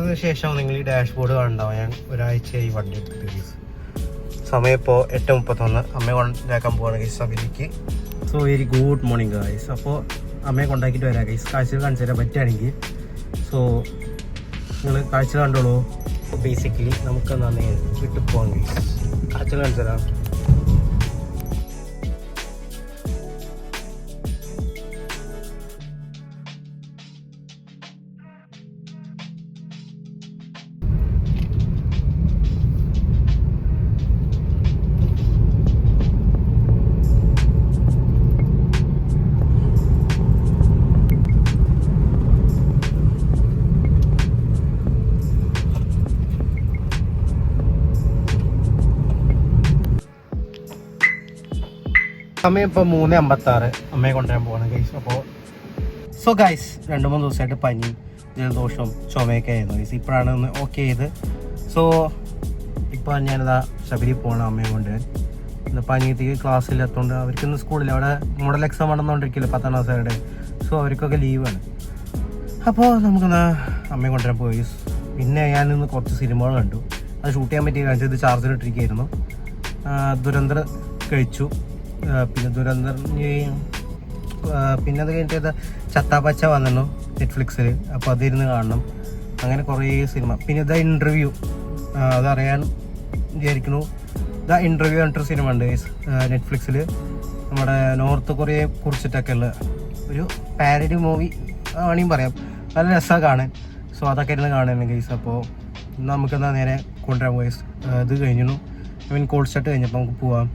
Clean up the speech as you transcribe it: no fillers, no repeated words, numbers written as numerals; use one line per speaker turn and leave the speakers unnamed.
വന്നതിന് ശേഷം നിങ്ങൾ ഈ ഡാഷ്ബോർഡ് കണ്ടാവും. ഞാൻ ഒരാഴ്ചയായി വണ്ടി എടുത്തിട്ട് ഗൈസ്. സമയം ഇപ്പോൾ 8:31. അമ്മയെ കൊണ്ടാക്കാൻ പോവാണ് ഗൈസ് സബിലേക്ക്. So very good morning guys. അപ്പോൾ അമ്മയെ കൊണ്ടാക്കിയിട്ട് വരാം ഗൈസ്. കാഴ്ചകൾ കാണിച്ചു തരാൻ പറ്റുകയാണെങ്കിൽ. സോ നിങ്ങൾ കാഴ്ച കണ്ടോളൂ. ബേസിക്കലി നമുക്ക് നന്നേ വിട്ടു പോകാം ഗൈസ്. കാഴ്ചകൾ കാണിച്ചു തരാം. സമയം ഇപ്പോൾ 3:56. അമ്മയെ കൊണ്ടുവരാൻ പോകണം ഗൈസ്. അപ്പോൾ സോ ഗൈസ് 2-3 ദിവസമായിട്ട് പനി, ജലദോഷവും ചുമയൊക്കെ ആയിരുന്നു ഗൈസ്. ഇപ്പോഴാണ് ഒന്ന് ഓക്കെ ചെയ്ത്. സോ ഇപ്പോൾ ഞാനിതാ ശബരി പോകണം അമ്മയെ കൊണ്ടുവരാൻ. ഇന്ന് പനിയത്തേക്ക് ക്ലാസ്സിലെത്തുകൊണ്ട് അവർക്കൊന്നും സ്കൂളിൽ അവിടെ മോഡൽ എക്സാം നടന്നുകൊണ്ടിരിക്കില്ല 10ാം ക്ലാസ്സുകാരുടെ. സോ അവർക്കൊക്കെ ലീവാണ്. അപ്പോൾ നമുക്കൊന്ന് അമ്മയെ കൊണ്ടുവരാൻ പോയി. പിന്നെ ഞാനിന്ന് കുറച്ച് സിനിമകൾ കണ്ടു. അത് ഷൂട്ട് ചെയ്യാൻ പറ്റിയ കാണിച്ചത് ചാർജിലിട്ടിരിക്കുകയായിരുന്നു. ദുരന്തർ കഴിച്ചു. പിന്നെ ദുരന്തർ പിന്നെ അത് കഴിഞ്ഞിട്ട് ചത്താപ്പച്ച വന്നിരുന്നു നെറ്റ്ഫ്ലിക്സിൽ. അപ്പോൾ അതിരുന്ന് കാണണം. അങ്ങനെ കുറേ സിനിമ. പിന്നെ ദ ഇൻ്റർവ്യൂ അതറിയാൻ വിചാരിക്കുന്നു. ദ ഇൻ്റർവ്യൂ പറഞ്ഞിട്ടൊരു സിനിമ ഉണ്ട് നെറ്റ്ഫ്ലിക്സിൽ. നമ്മുടെ നോർത്ത് കൊറിയയെ കുറിച്ചിട്ടൊക്കെ ഉള്ള ഒരു പാരഡി മൂവി വേണമെങ്കിൽ പറയാം. നല്ല രസമാണ് കാണാൻ. സോ അതൊക്കെ ഇരുന്ന് കാണുന്നു ഗൈസ്. അപ്പോൾ നമുക്കെന്താ നേരെ കൊണ്ടുവരാൻ പോയി. ഇത് കഴിഞ്ഞു. കോൾഡ് സ്റ്റാർട്ട് കഴിഞ്ഞപ്പോൾ നമുക്ക് പോവാം.